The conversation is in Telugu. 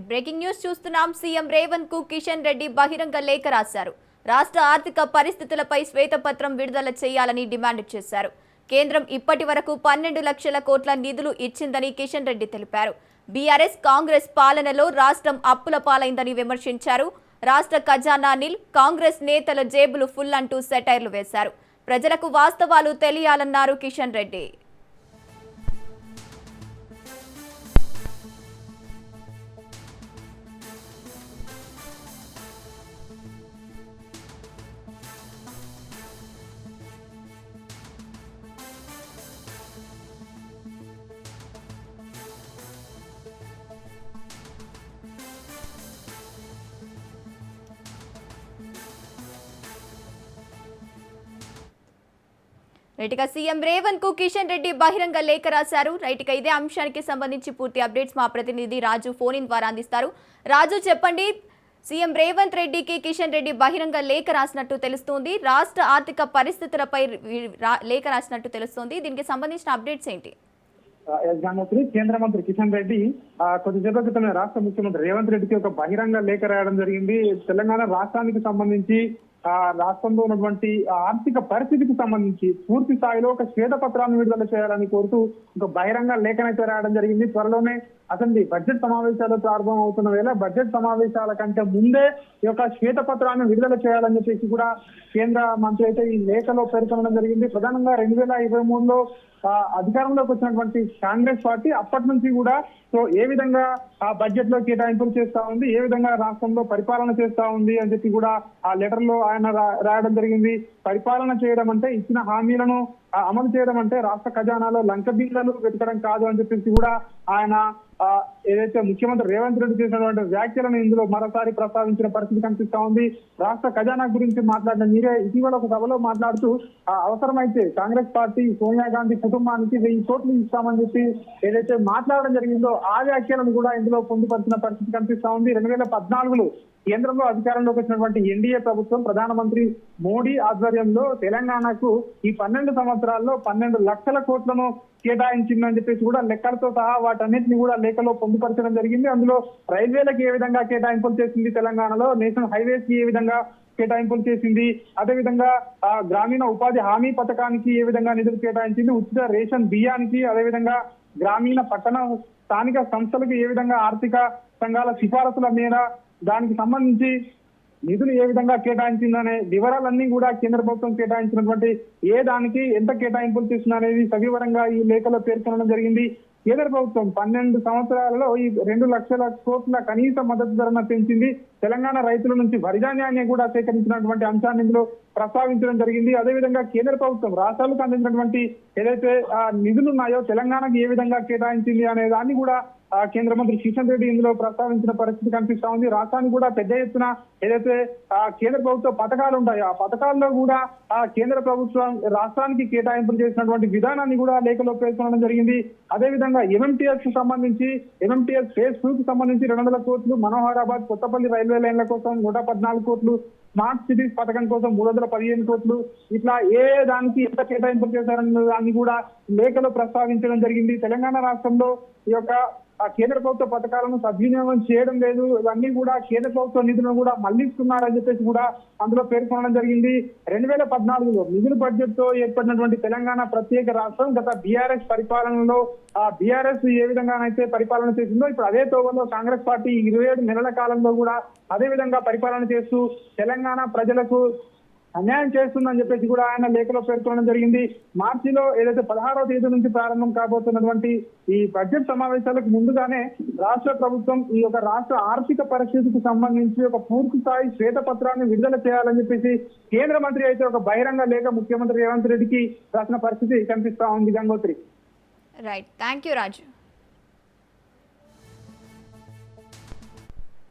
బ్రేకింగ్ న్యూస్ చూస్తున్నాం. సీఎం రేవంత్ కు కిషన్ రెడ్డి బహిరంగ లేఖ రాశారు. రాష్ట్ర ఆర్థిక పరిస్థితులపై శ్వేతపత్రం విడుదల చేయాలని డిమాండ్ చేశారు. కేంద్రం ఇప్పటి వరకు 12 లక్షల కోట్ల నిధులు ఇచ్చిందని కిషన్ రెడ్డి తెలిపారు. బీఆర్ఎస్ కాంగ్రెస్ పాలనలో రాష్ట్రం అప్పుల పాలైందని విమర్శించారు. రాష్ట్ర ఖజానా నిల్, కాంగ్రెస్ నేతల జేబులు ఫుల్ అంటూ సెటైర్లు వేశారు. ప్రజలకు వాస్తవాలు తెలియాలన్నారు కిషన్ రెడ్డి. రైట్గా సీఎం రేవంత్ కు కిషన్ రెడ్డి బహిరంగ లేఖ రాశారు. రైట్గా ఇదే అంశానికి సంబంధించి పూర్తి అప్డేట్స్ మా ప్రతినిధి రాజు ఫోన్ ఇన్ ద్వారా అందిస్తారు. రాజు, చెప్పండి, సీఎం రేవంత్ రెడ్డికి కిషన్ రెడ్డి బహిరంగ లేఖ రాసినట్టు తెలుస్తోంది. రాష్ట్ర ఆర్థిక పరిస్థితులపై లేఖ రాసినట్టు తెలుస్తోంది. దీనికి సంబంధించిన అప్డేట్స్ ఏంటి? కేంద్ర మంత్రి కిషన్ రెడ్డి కొద్దిసేపటి క్రితమే రాష్ట్ర ముఖ్యమంత్రి రేవంత్ రెడ్డికి ఒక బహిరంగ లేఖ రాయడం జరిగింది. తెలంగాణ రాష్ట్రానికి సంబంధించి రాష్ట్రంలో ఉన్నటువంటి ఆర్థిక పరిస్థితికి సంబంధించి పూర్తి స్థాయిలో ఒక శ్వేతపత్రాన్ని విడుదల చేయాలని కోరుతూ ఒక బహిరంగ లేఖనైతే రాయడం జరిగింది. త్వరలోనే అసెంబ్లీ బడ్జెట్ సమావేశాలు ప్రారంభం అవుతున్న వేళ బడ్జెట్ సమావేశాల కంటే ముందే ఈ యొక్క శ్వేతపత్రాన్ని విడుదల చేయాలని చెప్పేసి కూడా కేంద్ర మంత్రి అయితే ఈ లేఖలో పేర్కొనడం జరిగింది. ప్రధానంగా 2023లో అధికారంలోకి వచ్చినటువంటి కాంగ్రెస్ పార్టీ అప్పటి నుంచి కూడా ఏ విధంగా ఆ బడ్జెట్ లో కేటాయింపులు చేస్తా ఉంది, ఏ విధంగా రాష్ట్రంలో పరిపాలన చేస్తా ఉంది అని చెప్పి కూడా ఆ లెటర్ లో ఆయన రాయడం జరిగింది. పరిపాలన చేయడం అంటే ఇచ్చిన హామీలను అమలు చేయడం అంటే రాష్ట్ర ఖజానాలో లంక బిల్లలు వెతకడం కాదు అని చెప్పేసి కూడా ఆయన ఏదైతే ముఖ్యమంత్రి రేవంత్ రెడ్డి చేసినటువంటి వ్యాఖ్యలను ఇందులో మరోసారి ప్రస్తావించిన పరిస్థితి కనిపిస్తా ఉంది. రాష్ట్ర ఖజానా గురించి మాట్లాడిన మీరే ఇటీవల ఒక సభలో మాట్లాడుతూ అవసరమైతే కాంగ్రెస్ పార్టీ సోనియా గాంధీ కుటుంబానికి 1000 కోట్లు ఇస్తామని చెప్పి ఏదైతే మాట్లాడడం జరిగిందో ఆ వ్యాఖ్యలను కూడా ఇందులో పొందుపరిచిన పరిస్థితి కనిపిస్తా ఉంది. 2014లో కేంద్రంలో అధికారంలోకి వచ్చినటువంటి ఎన్డీఏ ప్రభుత్వం ప్రధానమంత్రి మోడీ ఆధ్వర్యంలో తెలంగాణకు ఈ 12 సంవత్సరాల్లో 12 లక్షల కోట్లను కేటాయించిందని చెప్పేసి కూడా లెక్కలతో సహా వాటన్నిటిని కూడా లేఖలో పొందుపరచడం జరిగింది. అందులో రైల్వేలకు ఏ విధంగా కేటాయింపులు చేసింది తెలంగాణలో, నేషనల్ హైవేస్ కి ఏ విధంగా కేటాయింపులు చేసింది, అదేవిధంగా గ్రామీణ ఉపాధి హామీ పథకానికి ఏ విధంగా నిధులు కేటాయించింది, ఉచిత రేషన్ బియ్యానికి, అదేవిధంగా గ్రామీణ పట్టణ స్థానిక సంస్థలకు ఏ విధంగా ఆర్థిక సంఘాల సిఫారసుల మేర దానికి సంబంధించి నిధులు ఏ విధంగా కేటాయించిందనే వివరాలన్నీ కూడా కేంద్ర ప్రభుత్వం కేటాయించినటువంటి ఏ దానికి ఎంత కేటాయింపులు చేస్తున్నా అనేది సవివరంగా ఈ లేఖలో పేర్కొనడం జరిగింది. కేంద్ర ప్రభుత్వం 12 సంవత్సరాలలో ఈ 2 లక్షల కోట్ల కనీస మద్దతు ధరను పెంచింది. తెలంగాణ రైతుల నుంచి వరిధాన్యాన్ని కూడా సేకరించినటువంటి అంశాన్ని ఇందులో ప్రస్తావించడం జరిగింది. అదేవిధంగా కేంద్ర ప్రభుత్వం రాష్ట్రాలకు అందించినటువంటి ఏదైతే నిధులు ఉన్నాయో తెలంగాణకు ఏ విధంగా కేటాయించింది అనే దాన్ని కూడా కేంద్ర మంత్రి కిషన్ రెడ్డి ఇందులో ప్రస్తావించిన పరిస్థితి కనిపిస్తా ఉంది. రాష్ట్రానికి కూడా పెద్ద ఎత్తున ఏదైతే కేంద్ర ప్రభుత్వ పథకాలు ఉంటాయో ఆ పథకాల్లో కూడా కేంద్ర ప్రభుత్వం రాష్ట్రానికి కేటాయింపులు చేసినటువంటి విధానాన్ని కూడా లేఖలో పేర్కొనడం జరిగింది. అదేవిధంగా ఎంఎంటీఎస్ కు సంబంధించి ఎంఎంటీఎస్ ఫేజ్ 2 కి సంబంధించి 200 కోట్లు, మనోహరాబాద్ కొత్తపల్లి రైల్వే లైన్ల కోసం 114 కోట్లు, స్మార్ట్ సిటీస్ పథకం కోసం 315 కోట్లు, ఇట్లా ఏ దానికి ఎంత కేటాయింపులు చేశారన్న దాన్ని కూడా లేఖలో ప్రస్తావించడం జరిగింది. తెలంగాణ రాష్ట్రంలో ఈ యొక్క కేంద్ర ప్రభుత్వ పథకాలను సద్వినియోగం చేయడం లేదు, ఇవన్నీ కూడా కేంద్ర ప్రభుత్వ నిధులను కూడా మళ్లిస్తున్నారని చెప్పేసి కూడా అందులో పేర్కొనడం జరిగింది. 2014లో నిధుల బడ్జెట్ తో ఏర్పడినటువంటి తెలంగాణ ప్రత్యేక రాష్ట్రం గత బీఆర్ఎస్ పరిపాలనలో బీఆర్ఎస్ ఏ విధంగానైతే పరిపాలన చేసిందో ఇప్పుడు అదే తోవలో కాంగ్రెస్ పార్టీ 27 నెలల కాలంలో కూడా అదే విధంగా పరిపాలన చేస్తూ తెలంగాణ ప్రజలకు అన్యాయం చేస్తుందని చెప్పేసి కూడా ఆయన లేఖలో పేర్కొనడం జరిగింది. మార్చిలో ఏదైతే 16వ తేదీ నుంచి ప్రారంభం కాబోతున్నటువంటి ఈ బడ్జెట్ సమావేశాలకు ముందుగానే రాష్ట్ర ప్రభుత్వం ఈ యొక్క రాష్ట్ర ఆర్థిక పరిస్థితికి సంబంధించి ఒక పూర్తి స్థాయి శ్వేతపత్రాన్ని విడుదల చేయాలని చెప్పేసి కేంద్ర మంత్రి అయితే ఒక బహిరంగ లేఖ ముఖ్యమంత్రి రేవంత్ రెడ్డికి రాసిన పరిస్థితి కనిపిస్తా ఉంది. Gangotri. Right, thank you Raju.